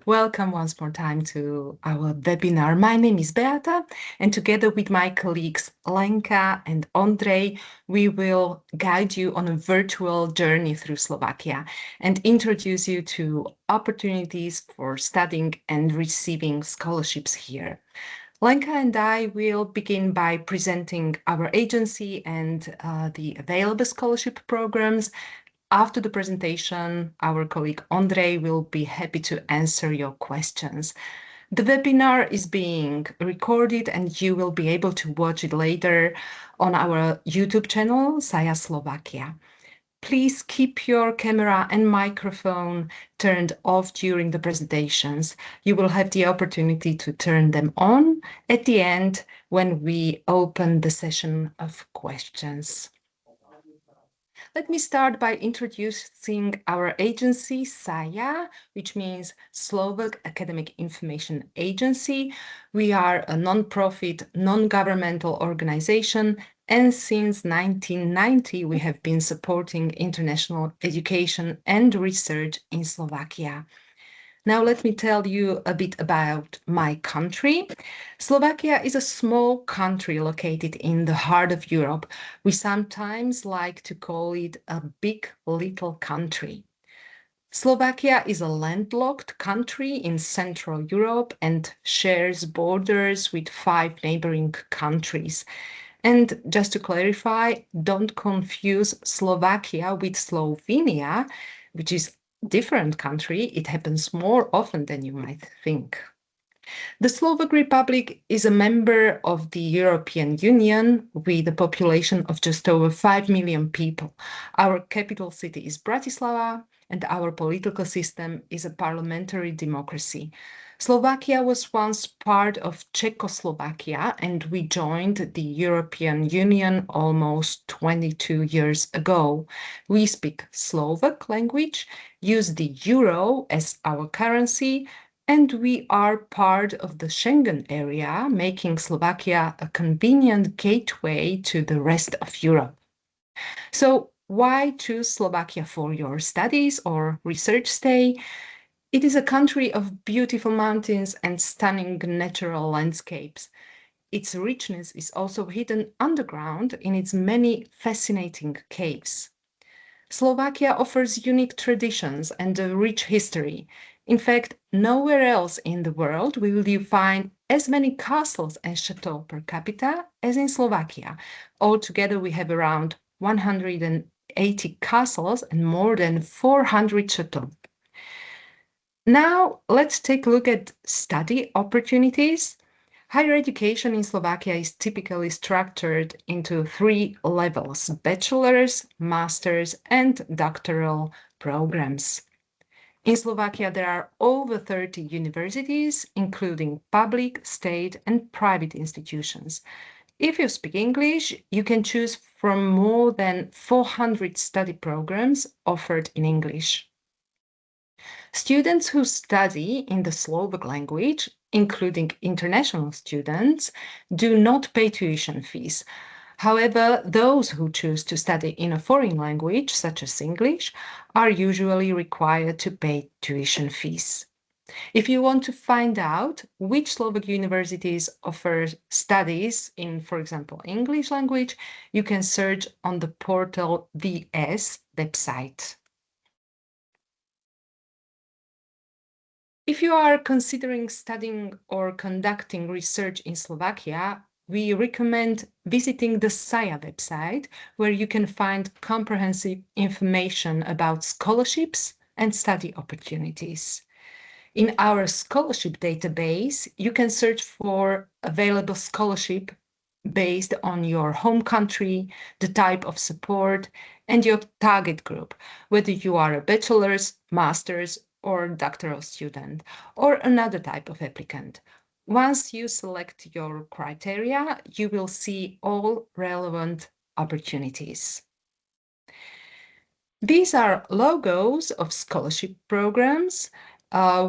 Welcome once more time to our webinar. My name is Beata, and together with my colleagues Lenka and Ondrej, we will guide you on a virtual journey through Slovakia and introduce you to opportunities for studying and receiving scholarships here. Lenka and I will begin by presenting our agency and the available scholarship programs. After the presentation, our colleague Ondrej will be happy to answer your questions. The webinar is being recorded and you will be able to watch it later on our YouTube channel, Saya Slovakia. Please keep your camera and microphone turned off during the presentations. You will have the opportunity to turn them on at the end when we open the session of questions. Let me start by introducing our agency, SAIA, which means Slovak Academic Information Agency. We are a non-profit, non-governmental organization, and since 1990, we have been supporting international education and research in Slovakia. Now let me tell you a bit about my country. Slovakia is a small country located in the heart of Europe. We sometimes like to call it a big little country. Slovakia is a landlocked country in Central Europe and shares borders with 5 neighboring countries. And just to clarify, don't confuse Slovakia with Slovenia, which is different country. It happens more often than you might think. The Slovak Republic is a member of the European Union with a population of just over 5 million people. Our capital city is Bratislava, and our political system is a parliamentary democracy. Slovakia was once part of Czechoslovakia, and we joined the European Union almost 22 years ago. We speak Slovak language, use the euro as our currency, and we are part of the Schengen area, making Slovakia a convenient gateway to the rest of Europe. So why choose Slovakia for your studies or research stay? It is a country of beautiful mountains and stunning natural landscapes. Its richness is also hidden underground in its many fascinating caves. Slovakia offers unique traditions and a rich history. In fact, nowhere else in the world will you find as many castles and chateaux per capita as in Slovakia. Altogether, we have around 180 castles and more than 400 chateaux. Now, let's take a look at study opportunities. Higher education in Slovakia is typically structured into 3 levels: bachelor's, master's, and doctoral programs. In Slovakia, there are over 30 universities, including public, state, and private institutions. If you speak English, you can choose from more than 400 study programs offered in English. Students who study in the Slovak language, including international students, do not pay tuition fees. However, those who choose to study in a foreign language, such as English, are usually required to pay tuition fees. If you want to find out which Slovak universities offer studies in, for example, English language, you can search on the portal VS website. If you are considering studying or conducting research in Slovakia, we recommend visiting the SAIA website, where you can find comprehensive information about scholarships and study opportunities. In our scholarship database, you can search for available scholarship based on your home country, the type of support, and your target group, whether you are a bachelor's, master's, or doctoral student, or another type of applicant. Once you select your criteria, you will see all relevant opportunities. These are logos of scholarship programs,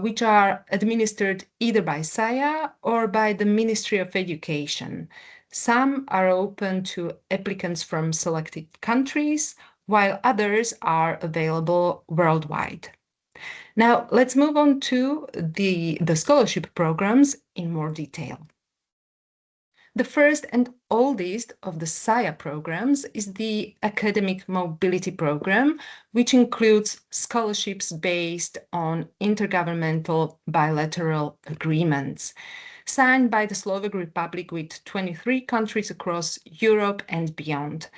which are administered either by SAIA or by the Ministry of Education. Some are open to applicants from selected countries, while others are available worldwide. Now, let's move on to the scholarship programs in more detail. The first and oldest of the SIA programs is the Academic Mobility Program, which includes scholarships based on intergovernmental bilateral agreements signed by the Slovak Republic with 23 countries across Europe and beyond.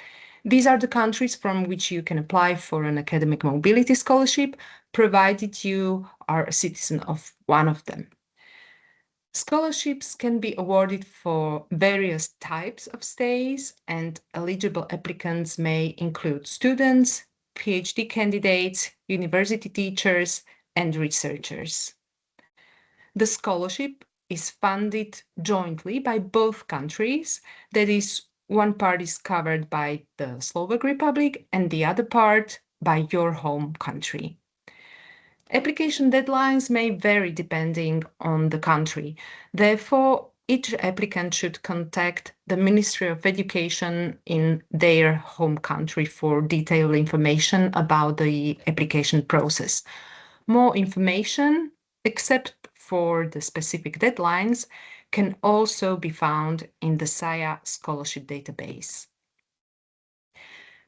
These are the countries from which you can apply for an academic mobility scholarship, provided you are a citizen of one of them. Scholarships can be awarded for various types of stays, and eligible applicants may include students, PhD candidates, university teachers, and researchers. The scholarship is funded jointly by both countries. That is, one part is covered by the Slovak Republic and the other part by your home country. Application deadlines may vary depending on the country. Therefore, each applicant should contact the Ministry of Education in their home country for detailed information about the application process. More information, except for the specific deadlines, can also be found in the SIA scholarship database.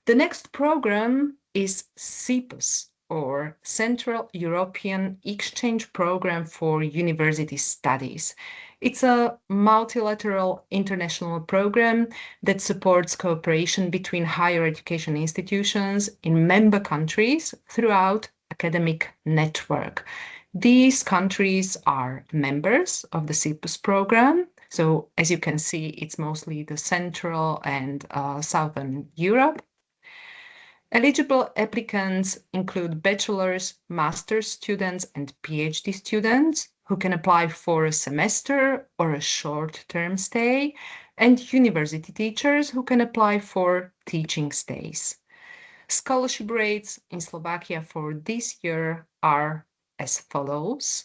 The next program is CEPUS, or Central European Exchange Program for University Studies. It's a multilateral international program that supports cooperation between higher education institutions in member countries throughout academic network. These countries are members of the CEPUS program. So as you can see, it's mostly the Central and Southern Europe. Eligible applicants include bachelor's, master's students, and PhD students who can apply for a semester or a short-term stay, and university teachers who can apply for teaching stays. Scholarship rates in Slovakia for this year are as follows.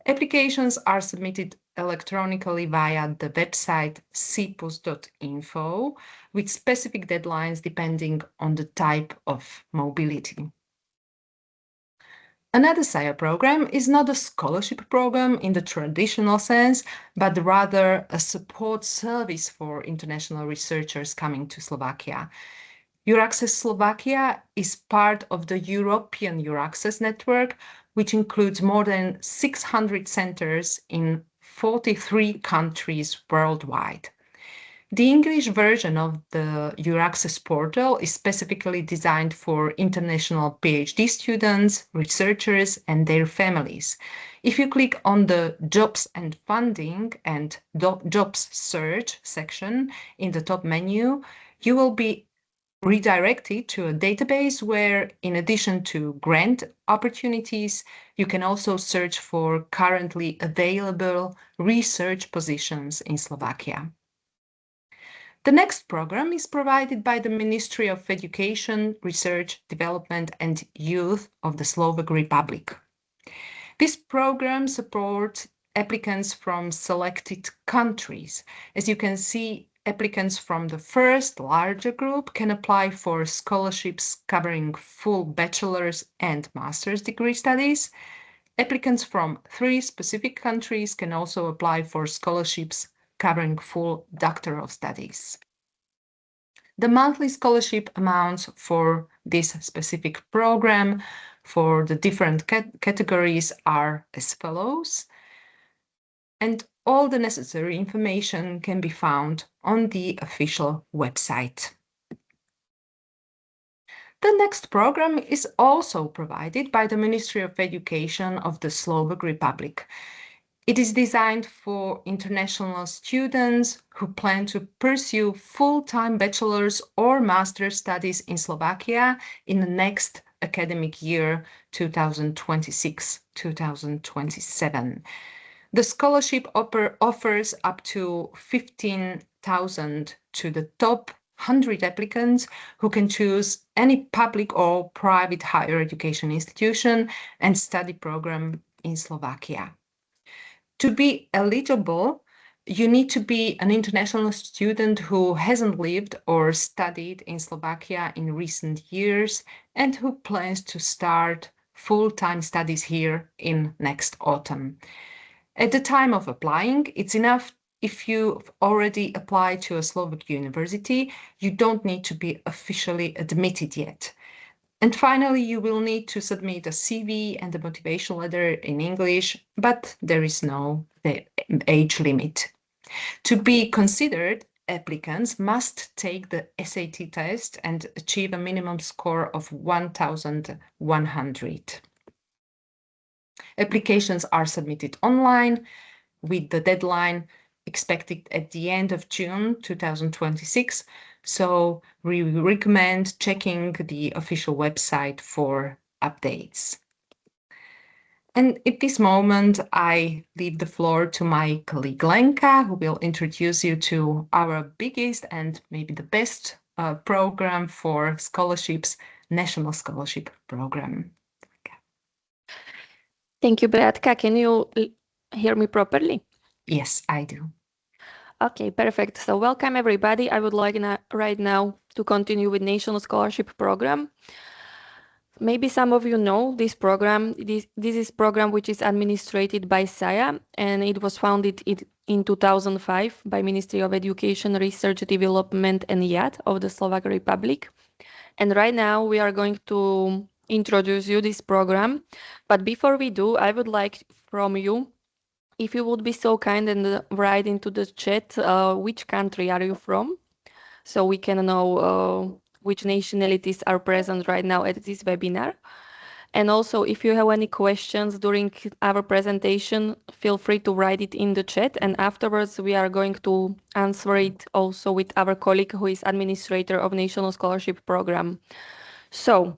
Applications are submitted electronically via the website cpus.info with specific deadlines depending on the type of mobility. Another SIA program is not a scholarship program in the traditional sense, but rather a support service for international researchers coming to Slovakia. Euraccess Slovakia is part of the European Euraccess network, which includes more than 600 centers in 43 countries worldwide. The English version of the Euraccess portal is specifically designed for international PhD students, researchers, and their families. If you click on the Jobs and Funding and Jobs Search section in the top menu, you will be redirected to a database where, in addition to grant opportunities, you can also search for currently available research positions in Slovakia. The next program is provided by the Ministry of Education, Research, Development and Youth of the Slovak Republic. This program supports applicants from selected countries. As you can see, applicants from the first larger group can apply for scholarships covering full bachelor's and master's degree studies. Applicants from 3 specific countries can also apply for scholarships covering full doctoral studies. The monthly scholarship amounts for this specific program for the different categories are as follows, and all the necessary information can be found on the official website. The next program is also provided by the Ministry of Education of the Slovak Republic. It is designed for international students who plan to pursue full-time bachelor's or master's studies in Slovakia in the next academic year 2026-2027. The scholarship offers up to 15,000 to the top 100 applicants who can choose any public or private higher education institution and study program in Slovakia. To be eligible, you need to be an international student who hasn't lived or studied in Slovakia in recent years and who plans to start full-time studies here in next autumn. At the time of applying, it's enough if you've already applied to a Slovak university. You don't need to be officially admitted yet. And finally, you will need to submit a CV and a motivation letter in English, but there is no age limit. To be considered, applicants must take the SAT test and achieve a minimum score of 1,100. Applications are submitted online with the deadline expected at the end of June 2026. So we recommend checking the official website for updates. And at this moment, I leave the floor to my colleague Lenka, who will introduce you to our biggest and maybe the best program for scholarships, National Scholarship Program. Thank you, Beatka. Can you hear me properly? Yes, I do. Okay, perfect. So welcome everybody. I would like right now to continue with National Scholarship Program. Maybe some of you know this program. This is program which is administered by SAIA, and it was founded in 2005 by Ministry of Education, Research, Development and YAD of the Slovak Republic. And right now we are going to introduce you this program. But before we do, I would like from you, if you would be so kind and write into the chat which country are you from, so we can know which nationalities are present right now at this webinar. And also, if you have any questions during our presentation, feel free to write it in the chat, and afterwards we are going to answer it also with our colleague who is administrator of National Scholarship Program. So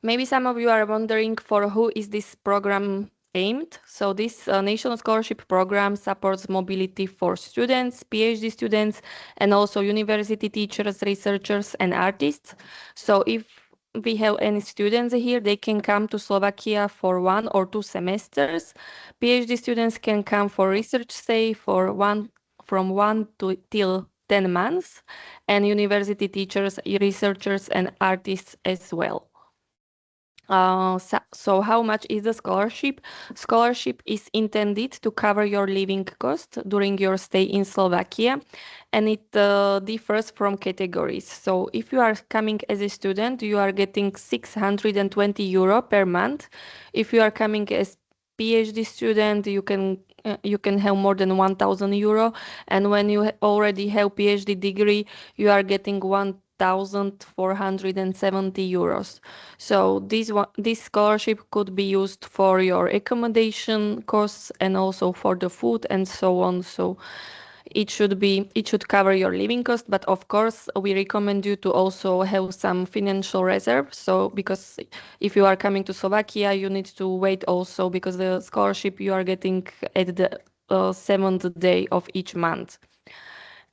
maybe some of you are wondering for who is this program aimed. So this National Scholarship Program supports mobility for students, PhD students, and also university teachers, researchers, and artists. So if we have any students here, they can come to Slovakia for 1 or 2 semesters. PhD students can come for research stay for from 1 to till 10 months, and university teachers, researchers, and artists as well. So how much is the scholarship? Scholarship is intended to cover your living cost during your stay in Slovakia, and it differs from categories. So if you are coming as a student, you are getting 620 euro per month. If you are coming as PhD student, you can have more than 1,000 euro, and when you already have PhD degree, you are getting 1,470 euros. So this scholarship could be used for your accommodation costs and also for the food and so on. So it should cover your living cost, but of course we recommend you to also have some financial reserve. So because if you are coming to Slovakia, you need to wait also because the scholarship you are getting at the 7th day of each month.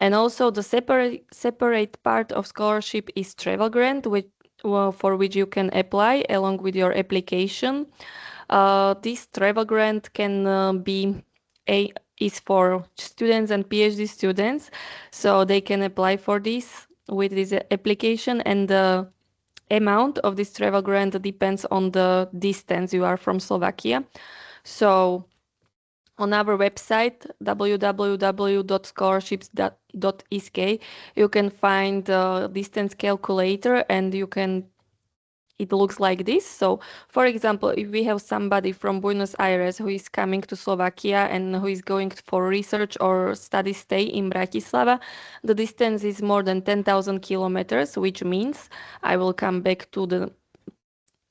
And also the separate part of scholarship is travel grant, for which you can apply along with your application. This travel grant can is for students and PhD students, so they can apply for this with this application, and the amount of this travel grant depends on the distance you are from Slovakia. So on our website www.scholarships.isk you can find the distance calculator, and it looks like this. So for example, if we have somebody from Buenos Aires who is coming to Slovakia and who is going for research or study stay in Bratislava, the distance is more than 10,000 kilometers, which means, I will come back to the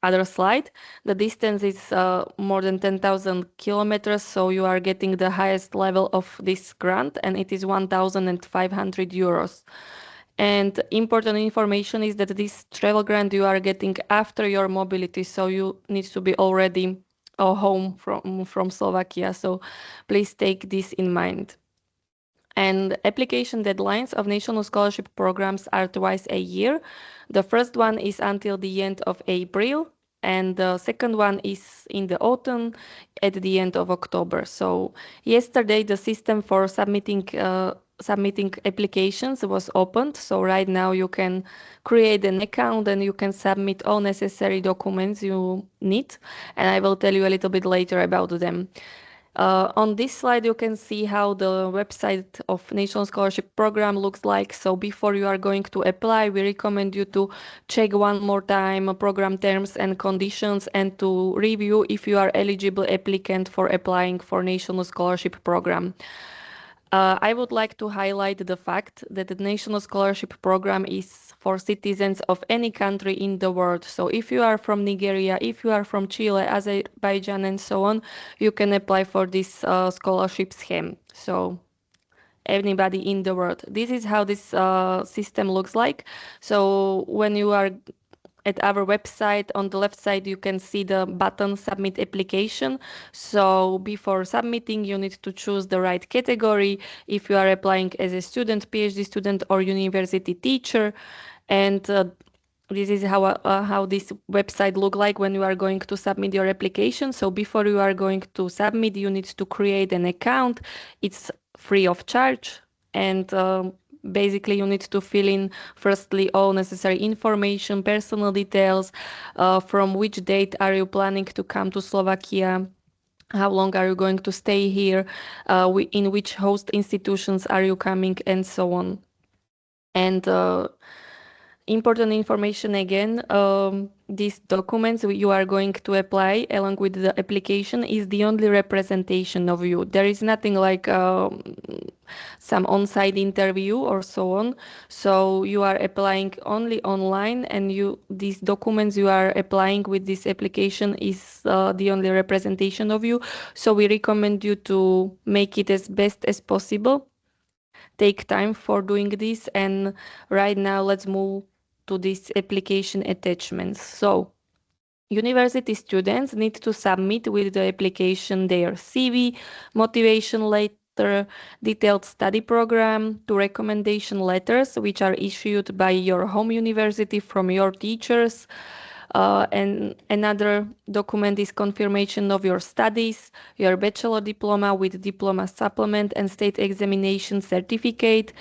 other slide, the distance is more than 10,000 kilometers, so you are getting the highest level of this grant, and it is 1,500 euros. And important information is that this travel grant you are getting after your mobility, so you need to be already home from Slovakia. So please take this in mind. And application deadlines of national scholarship programs are twice a year. The first one is until the end of April, and the second one is in the autumn at the end of October. So yesterday the system for submitting submitting applications was opened. So right now you can create an account and you can submit all necessary documents you need. And I will tell you a little bit later about them. On this slide, you can see how the website of National Scholarship Program looks like. So before you are going to apply, we recommend you to check one more time program terms and conditions and to review if you are eligible applicant for applying for National Scholarship Program. I would like to highlight the fact that the National Scholarship Program is for citizens of any country in the world. So if you are from Nigeria, if you are from Chile, Azerbaijan, and so on, you can apply for this scholarship scheme. So anybody in the world. This is how this system looks like. So when you are at our website, on the left side, you can see the button Submit Application. So before submitting, you need to choose the right category. If you are applying as a student, PhD student, or university teacher, and this is how this website look like when you are going to submit your application. So before you are going to submit, you need to create an account. It's free of charge, and basically you need to fill in firstly all necessary information, personal details, from which date are you planning to come to Slovakia, how long are you going to stay here, in which host institutions are you coming, and so on. And important information again, these documents you are going to apply along with the application is the only representation of you. There is nothing like some on-site interview or so on. So you are applying only online, and these documents you are applying with this application is the only representation of you. So we recommend you to make it as best as possible. Take time for doing this. And right now let's move to these application attachments. So university students need to submit with the application their CV, motivation letter, detailed study program, two recommendation letters which are issued by your home university from your teachers. And another document is confirmation of your studies, your bachelor diploma with diploma supplement and state examination certificate,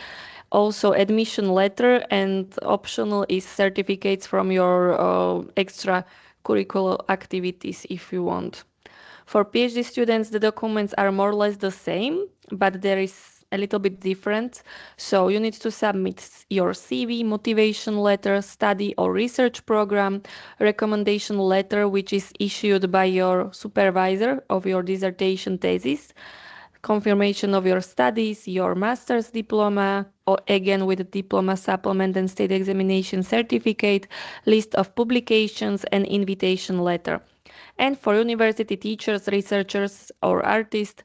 also admission letter, and optional is certificates from your extracurricular activities if you want. For PhD students, the documents are more or less the same, but there is a little bit different. So you need to submit your CV, motivation letter, study or research program, recommendation letter, which is issued by your supervisor of your dissertation thesis, confirmation of your studies, your master's diploma, or again with a diploma supplement and state examination certificate, list of publications, and invitation letter. And for university teachers, researchers, or artists,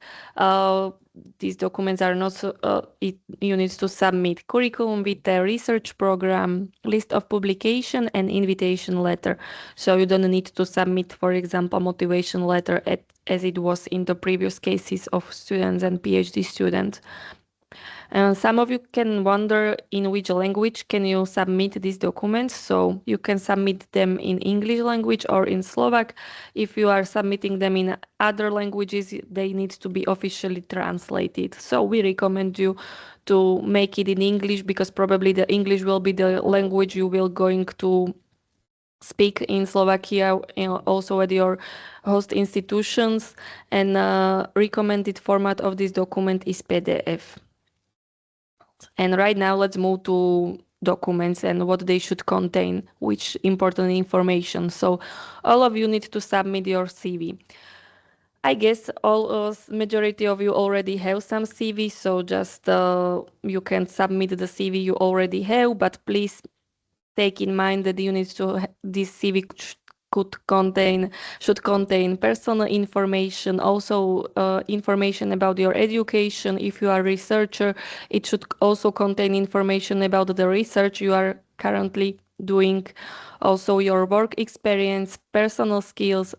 these documents are not so, you need to submit curriculum vitae, research program, list of publication, and invitation letter. So you don't need to submit, for example, motivation letter as it was in the previous cases of students and PhD students. Some of you can wonder in which language can you submit these documents. So you can submit them in English language or in Slovak. If you are submitting them in other languages, they need to be officially translated. So we recommend you to make it in English because probably the English will be the language you will going to speak in Slovakia, also at your host institutions, and recommended format of this document is PDF. And right now let's move to documents and what they should contain, which important information. So all of you need to submit your CV. I guess majority of you already have some CV, so just you can submit the CV you already have, but please take in mind that you need to this CV could contain should contain personal information, also information about your education. If you are a researcher, it should also contain information about the research you are currently doing, also your work experience, personal skills.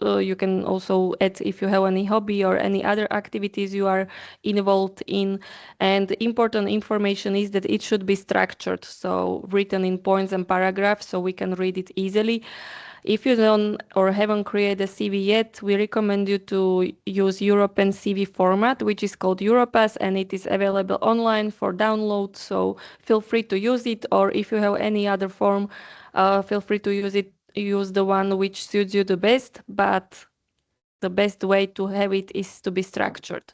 You can also add if you have any hobby or any other activities you are involved in. And important information is that it should be structured, so written in points and paragraphs so we can read it easily. If you don't or haven't created a CV yet, we recommend you to use European CV format, which is called Europass, and it is available online for download. So feel free to use it, or if you have any other form, feel free to use it. Use the one which suits you the best, but the best way to have it is to be structured.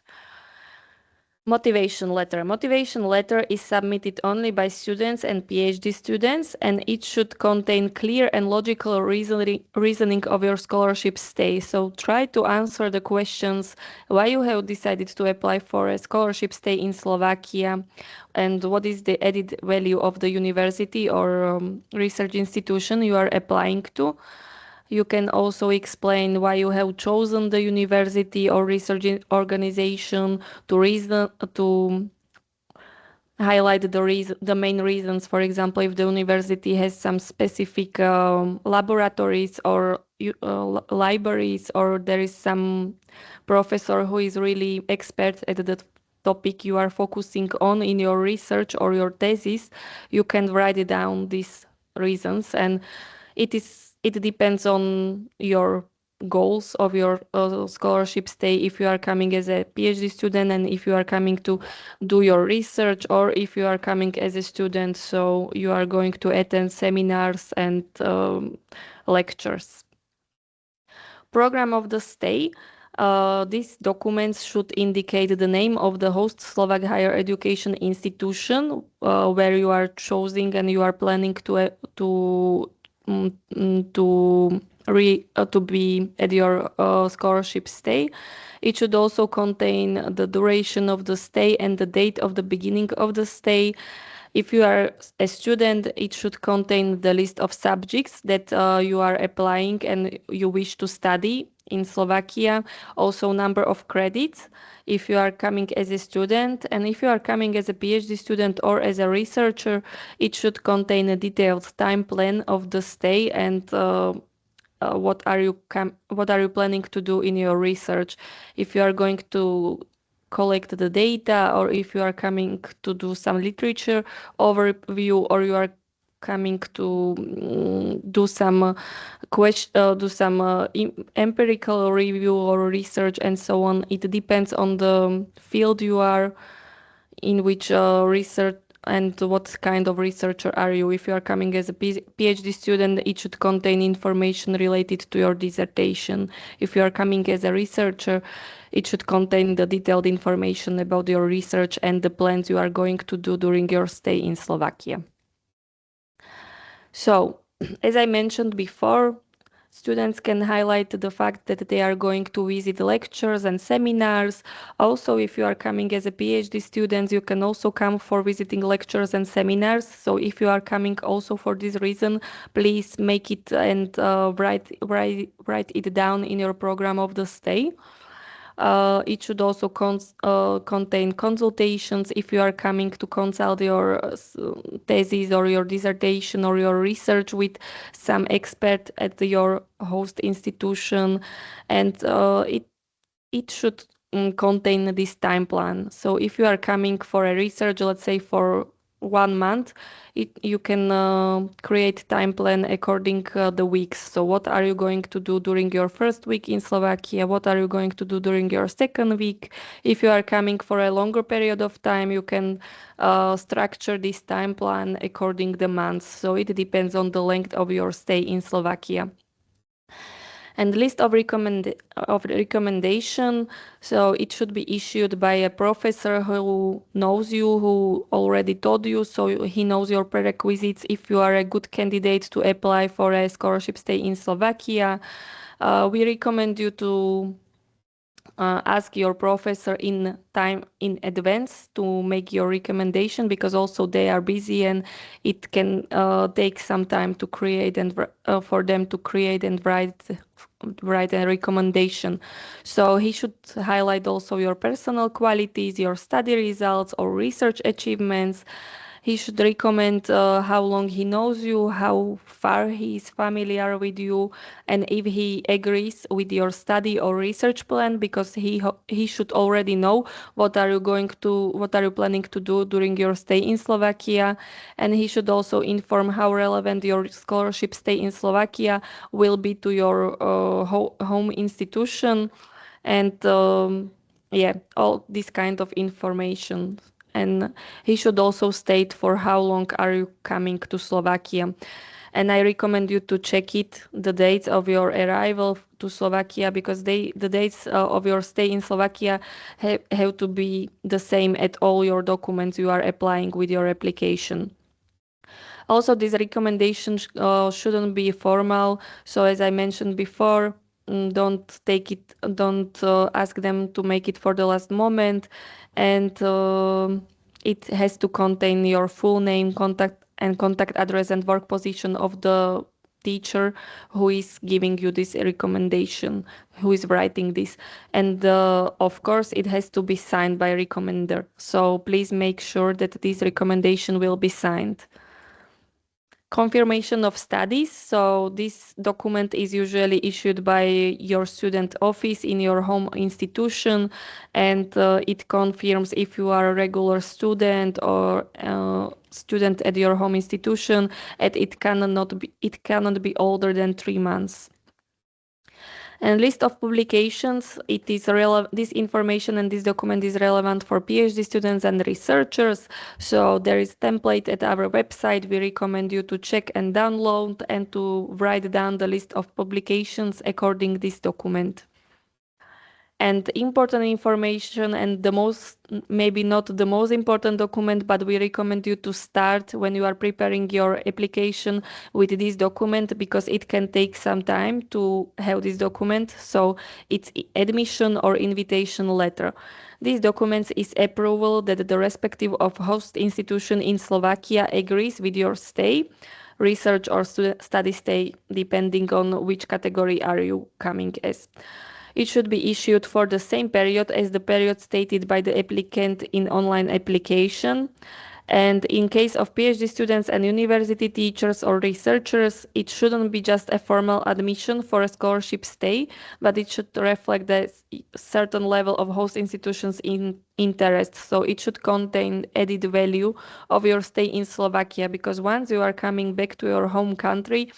Motivation letter. Motivation letter is submitted only by students and PhD students, and it should contain clear and logical reasoning of your scholarship stay. So try to answer the questions why you have decided to apply for a scholarship stay in Slovakia, and what is the added value of the university or research institution you are applying to. You can also explain why you have chosen the university or research organization, to reason to highlight the main reasons. For example, if the university has some specific laboratories or libraries, or there is some professor who is really expert at the topic you are focusing on in your research or your thesis, you can write it down these reasons. And it depends on your goals of your scholarship stay, if you are coming as a PhD student and if you are coming to do your research, or if you are coming as a student, so you are going to attend seminars and lectures. Program of the stay. These documents should indicate the name of the host Slovak higher education institution where you are choosing and you are planning to be at your scholarship stay. It should also contain the duration of the stay and the date of the beginning of the stay. If you are a student, it should contain the list of subjects that you are applying and you wish to study in Slovakia, also number of credits if you are coming as a student, and if you are coming as a PhD student or as a researcher, it should contain a detailed time plan of the stay and what are you planning to do in your research. If you are going to collect the data, or if you are coming to do some literature overview, or you are coming to do some empirical review or research and so on. It depends on the field you are in, which research and what kind of researcher are you. If you are coming as a PhD student, it should contain information related to your dissertation. If you are coming as a researcher, it should contain the detailed information about your research and the plans you are going to do during your stay in Slovakia. So, as I mentioned before, students can highlight the fact that they are going to visit lectures and seminars. Also, if you are coming as a PhD student, you can also come for visiting lectures and seminars. So if you are coming also for this reason, please make it and write it down in your program of the stay. It should also contain consultations if you are coming to consult your thesis or your dissertation or your research with some expert at your host institution, and it should contain this time plan. So if you are coming for a research, let's say for 1 month, you can create time plan according the weeks. So what are you going to do during your first week in Slovakia? What are you going to do during your second week? If you are coming for a longer period of time, you can structure this time plan according the months. So it depends on the length of your stay in Slovakia. And list of recommendation, so it should be issued by a professor who knows you, who already taught you, so he knows your prerequisites if you are a good candidate to apply for a scholarship stay in Slovakia. We recommend you to ask your professor in time in advance to make your recommendation, because also they are busy and it can take some time to create and for them to create and write a recommendation. So he should highlight also your personal qualities, your study results or research achievements. He should recommend how long he knows you, how far he is familiar with you, and if he agrees with your study or research plan, because he should already know what are you planning to do during your stay in Slovakia, and he should also inform how relevant your scholarship stay in Slovakia will be to your home institution, and yeah, all this kind of information. And he should also state for how long are you coming to Slovakia. And I recommend you to check it, the dates of your arrival to Slovakia, because the dates of your stay in Slovakia have to be the same at all your documents you are applying with your application. Also, these recommendations shouldn't be formal. So, as I mentioned before, don't ask them to make it for the last moment, and it has to contain your full name, contact address, and work position of the teacher who is giving you this recommendation, who is writing this, and of course it has to be signed by recommender. So please make sure that this recommendation will be signed. Confirmation of studies. So this document is usually issued by your student office in your home institution, and it confirms if you are a regular student or student at your home institution, and it cannot be older than 3 months. And list of publications, this information and this document is relevant for PhD students and researchers. So there is template at our website. We recommend you to check and download and to write down the list of publications according this document. And important information, and the most, maybe not the most important document, but we recommend you to start when you are preparing your application with this document, because it can take some time to have this document. So it's admission or invitation letter. These documents is approval that the respective of host institution in Slovakia agrees with your stay, research or study stay, depending on which category are you coming as. It should be issued for the same period as the period stated by the applicant in online application. And in case of PhD students and university teachers or researchers, it shouldn't be just a formal admission for a scholarship stay, but it should reflect the certain level of host institutions in interest. So it should contain added value of your stay in Slovakia, because once you are coming back to your home country,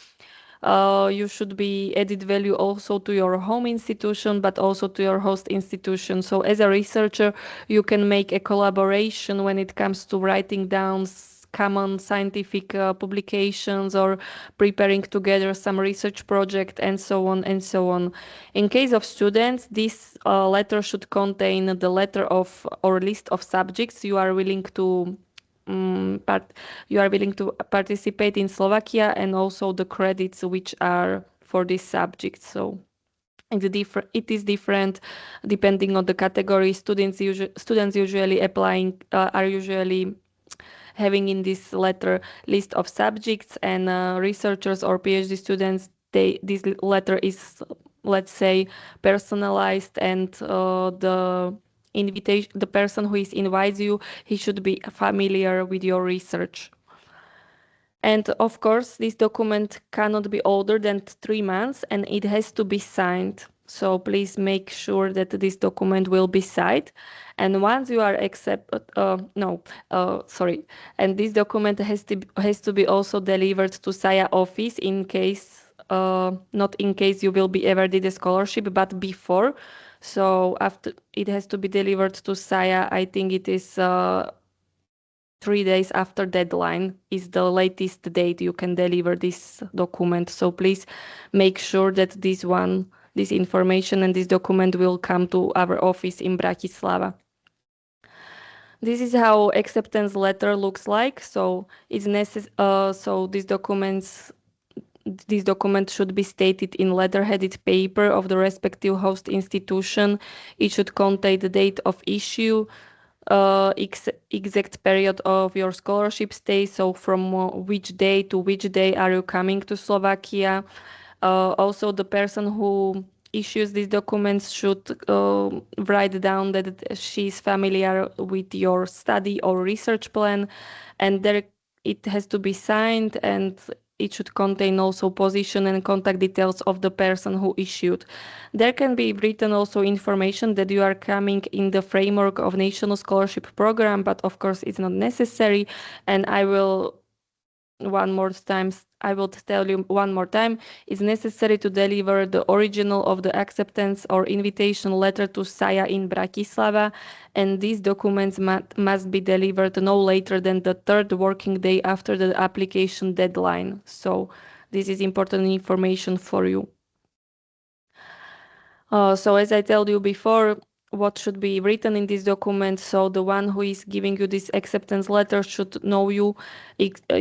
you should be added value also to your home institution, but also to your host institution. So as a researcher, you can make a collaboration when it comes to writing down common scientific publications or preparing together some research project, and so on and so on. In case of students, this letter should contain the letter of or list of subjects you are willing to but you are willing to participate in Slovakia, and also the credits which are for this subject. So it is different depending on the category. Students usually applying are usually having in this letter list of subjects, and researchers or PhD students, this letter is, let's say, personalized, and the person who is invites you, he should be familiar with your research. And of course, this document cannot be older than 3 months, and it has to be signed. So please make sure that this document will be signed. And once you are sorry. And this document has to be also delivered to SAYA office in case, not in case you will be awarded a scholarship, but before. So after it has to be delivered to SAYA, I think it is 3 days after deadline is the latest date you can deliver this document. So please make sure that this information and this document will come to our office in Bratislava. This is how acceptance letter looks like. So this document should be stated in letterheaded paper of the respective host institution. It should contain the date of issue, exact period of your scholarship stay. So from which day to which day are you coming to Slovakia? Also the person who issues these documents should write down that she's familiar with your study or research plan, and there it has to be signed, and it should contain also position and contact details of the person who issued. There can be written also information that you are coming in the framework of national scholarship program, but of course it's not necessary. And I will tell you one more time, it's necessary to deliver the original of the acceptance or invitation letter to SAJA in Bratislava, and these documents must be delivered no later than the third working day after the application deadline. So this is important information for you. So as I told you before, what should be written in this document? So the one who is giving you this acceptance letter should know you,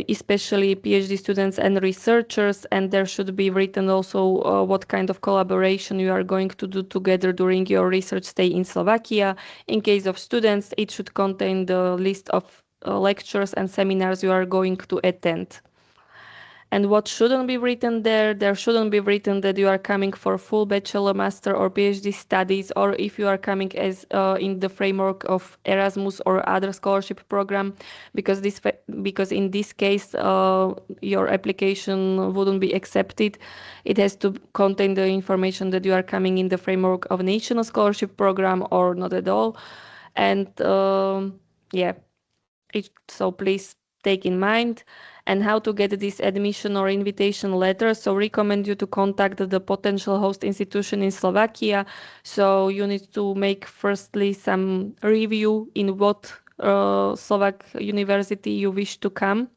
especially PhD students and researchers, and there should be written also what kind of collaboration you are going to do together during your research stay in Slovakia. In case of students, it should contain the list of lectures and seminars you are going to attend. And what shouldn't be written there? There shouldn't be written that you are coming for full bachelor, master, or PhD studies, or if you are coming as in the framework of Erasmus or other scholarship program, because because in this case your application wouldn't be accepted. It has to contain the information that you are coming in the framework of national scholarship program or not at all. And yeah, so please take in mind. And how to get this admission or invitation letter. So recommend you to contact the potential host institution in Slovakia. So you need to make firstly some review in what Slovak university you wish to come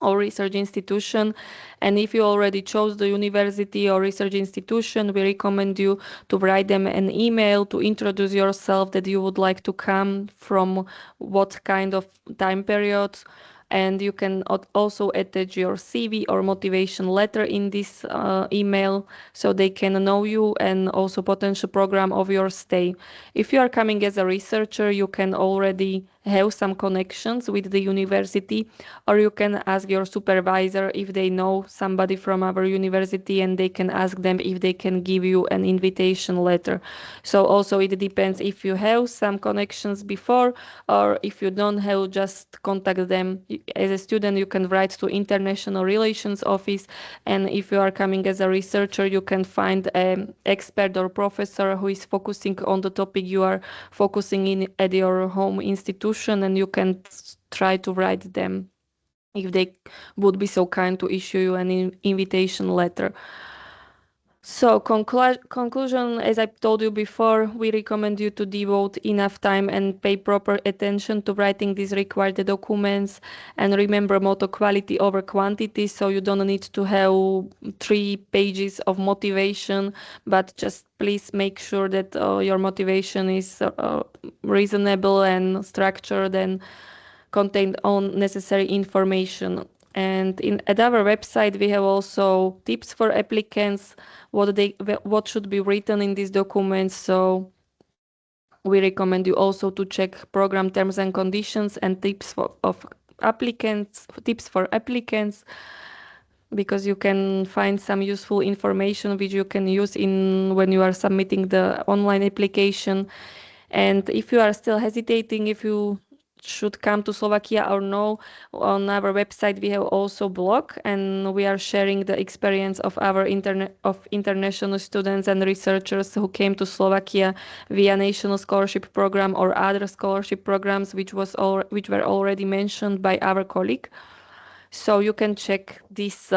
or research institution. And if you already chose the university or research institution, we recommend you to write them an email to introduce yourself, that you would like to come from what kind of time period. And you can also attach your CV or motivation letter in this email, so they can know you and also potential program of your stay. If you are coming as a researcher, you can already have some connections with the university, or you can ask your supervisor if they know somebody from our university, and they can ask them if they can give you an invitation letter. So also it depends if you have some connections before, or if you don't have, just contact them. As a student, you can write to International Relations Office, and if you are coming as a researcher, you can find an expert or professor who is focusing on the topic you are focusing in at your home institution, and you can try to write them if they would be so kind to issue you an invitation letter. So conclusion, as I told you before, we recommend you to devote enough time and pay proper attention to writing these required documents, and remember motto quality over quantity. So you don't need to have 3 pages of motivation, but just please make sure that your motivation is reasonable and structured and contain all necessary information. And at our website, we have also tips for applicants, what should be written in these documents. So we recommend you also to check program terms and conditions and tips for applicants, because you can find some useful information which you can use in when you are submitting the online application. And if you are still hesitating if you should come to Slovakia or no, on our website we have also blog, and we are sharing the experience of our international students and researchers who came to Slovakia via national scholarship program or other scholarship programs, which were already mentioned by our colleague. So you can check this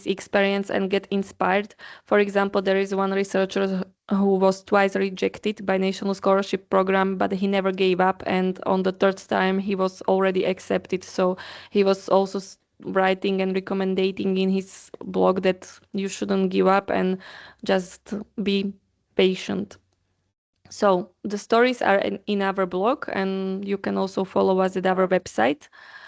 experience and get inspired. For example, there is one researcher who was twice rejected by national scholarship program, but he never gave up, and on the third time he was already accepted. So he was also writing and recommending in his blog that you shouldn't give up and just be patient. So the stories are in our blog, and you can also follow us at our website.